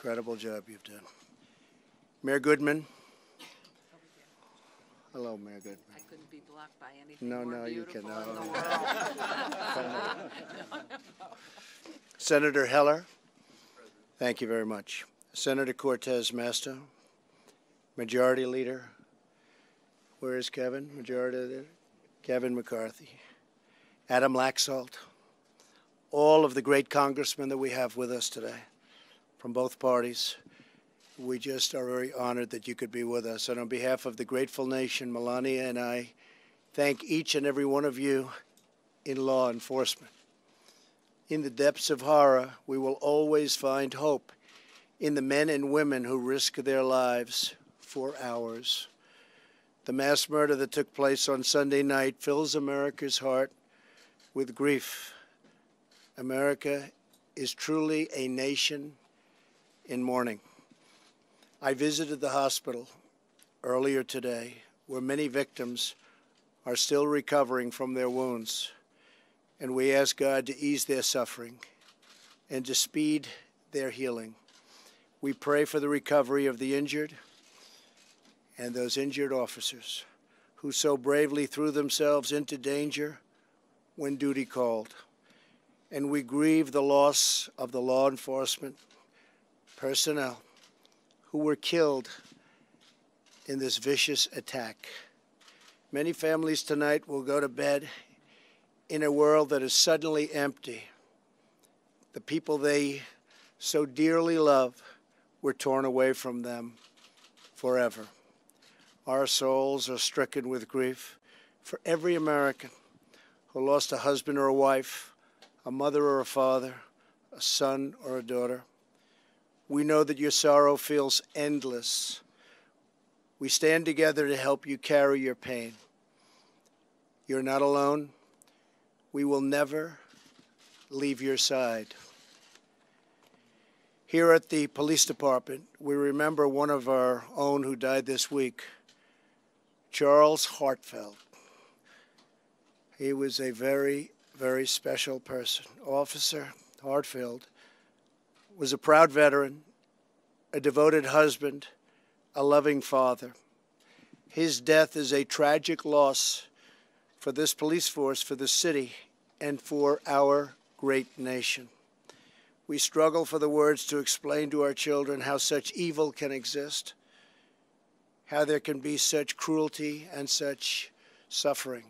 incredible job you've done. Mayor Goodman. Hello, Mayor Goodman. I couldn't be blocked by anything No, more no, you beautiful cannot. in the world. Senator Heller. Thank you very much. Senator Cortez Masto. Majority Leader. Where is Kevin? Majority Leader. Kevin McCarthy. Adam Laxalt. All of the great congressmen that we have with us today from both parties. We just are very honored that you could be with us. And on behalf of the grateful nation, Melania and I thank each and every one of you in law enforcement. In the depths of horror, we will always find hope in the men and women who risk their lives for ours. The mass murder that took place on Sunday night fills America's heart with grief. America is truly a nation in mourning. I visited the hospital earlier today, where many victims are still recovering from their wounds, and we ask God to ease their suffering and to speed their healing. We pray for the recovery of the injured and those injured officers who so bravely threw themselves into danger when duty called. And we grieve the loss of the law enforcement personnel who were killed in this vicious attack. Many families tonight will go to bed in a world that is suddenly empty. The people they so dearly love were torn away from them forever. Our souls are stricken with grief for every American who lost a husband or a wife, a mother or a father, a son or a daughter. We know that your sorrow feels endless. We stand together to help you carry your pain. You're not alone. We will never leave your side. Here at the police department, we remember one of our own who died this week, Charles Hartfeld. He was a very, very special person. Officer Hartfeld was a proud veteran, a devoted husband, a loving father. His death is a tragic loss for this police force, for the city, and for our great nation. We struggle for the words to explain to our children how such evil can exist, how there can be such cruelty and such suffering.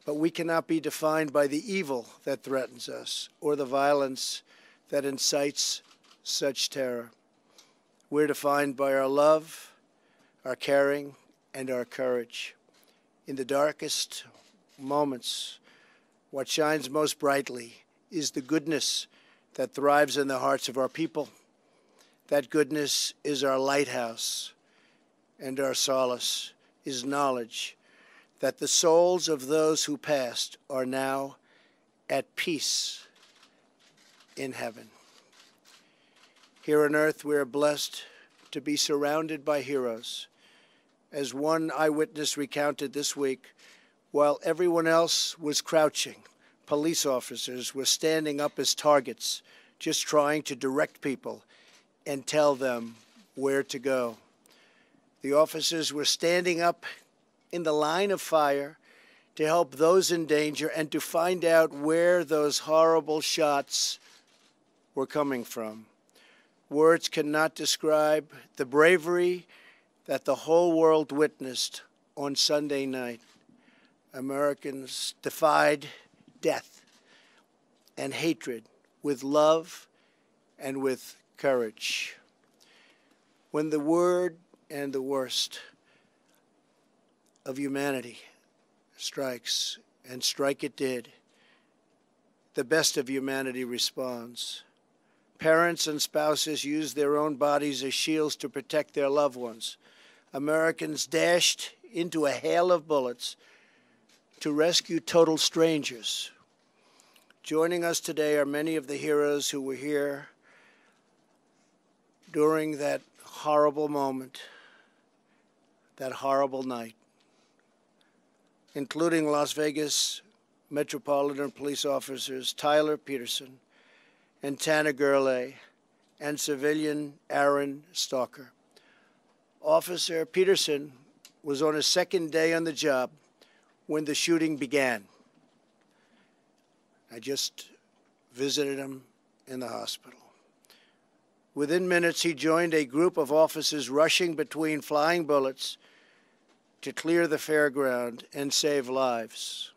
But we cannot be defined by the evil that threatens us or the violence that incites such terror. We're defined by our love, our caring, and our courage. In the darkest moments, what shines most brightly is the goodness that thrives in the hearts of our people. That goodness is our lighthouse, and our solace is knowledge that the souls of those who passed are now at peace in heaven. Here on earth, we are blessed to be surrounded by heroes. As one eyewitness recounted this week, while everyone else was crouching, police officers were standing up as targets, just trying to direct people and tell them where to go. The officers were standing up in the line of fire to help those in danger and to find out where those horrible shots were coming from. Words cannot describe the bravery that the whole world witnessed on Sunday night. Americans defied death and hatred with love and with courage. When the word and the worst of humanity strikes, and strike it did, the best of humanity responds. Parents and spouses use their own bodies as shields to protect their loved ones. Americans dashed into a hail of bullets to rescue total strangers. Joining us today are many of the heroes who were here during that horrible moment, that horrible night, including Las Vegas Metropolitan Police officers Tyler Peterson and Tanner Gurley, and civilian Aaron Stalker. Officer Peterson was on his second day on the job when the shooting began. I just visited him in the hospital. Within minutes, he joined a group of officers rushing between flying bullets to clear the fairground and save lives.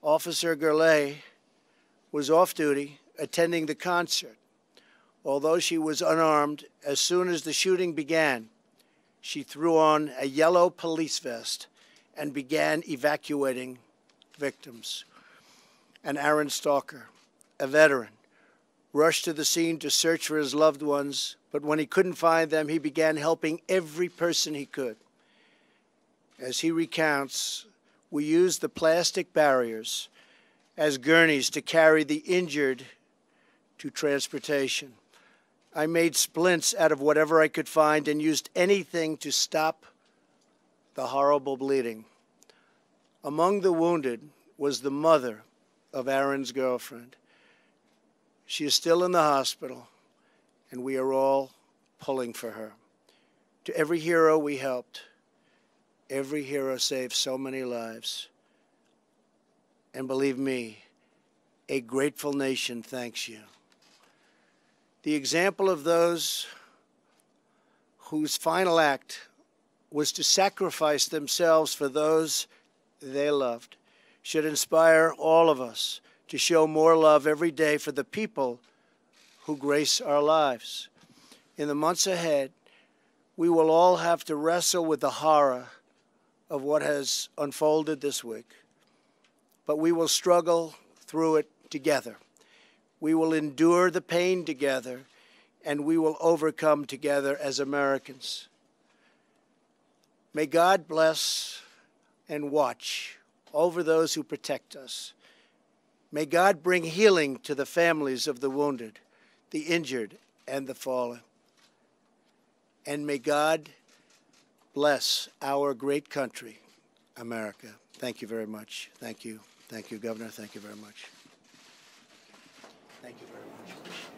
Officer Gurley was off duty attending the concert. Although she was unarmed, as soon as the shooting began, she threw on a yellow police vest and began evacuating victims. And Aaron Stalker, a veteran, rushed to the scene to search for his loved ones, but when he couldn't find them, he began helping every person he could. As he recounts, we used the plastic barriers as gurneys to carry the injured to transportation. I made splints out of whatever I could find and used anything to stop the horrible bleeding. Among the wounded was the mother of Aaron's girlfriend. She is still in the hospital, and we are all pulling for her. To every hero we helped, every hero saved so many lives. And believe me, a grateful nation thanks you. The example of those whose final act was to sacrifice themselves for those they loved should inspire all of us to show more love every day for the people who grace our lives. In the months ahead, we will all have to wrestle with the horror of what has unfolded this week, but we will struggle through it together. We will endure the pain together, and we will overcome together as Americans. May God bless and watch over those who protect us. May God bring healing to the families of the wounded, the injured, and the fallen. And may God bless our great country, America. Thank you very much. Thank you. Thank you, Governor. Thank you very much. Thank you very much.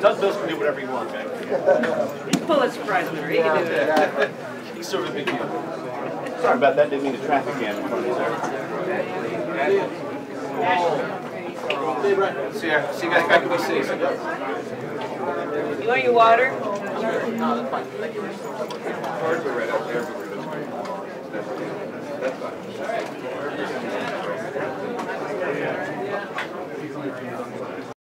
Doug Bills can do whatever he wants, man. Pulitzer Prize winner, he can do it. He's sort of a big deal. Sorry about that, didn't mean the traffic jam in front of you, sir. See you guys back in DC. You want your water? No, that's fine. Thank you.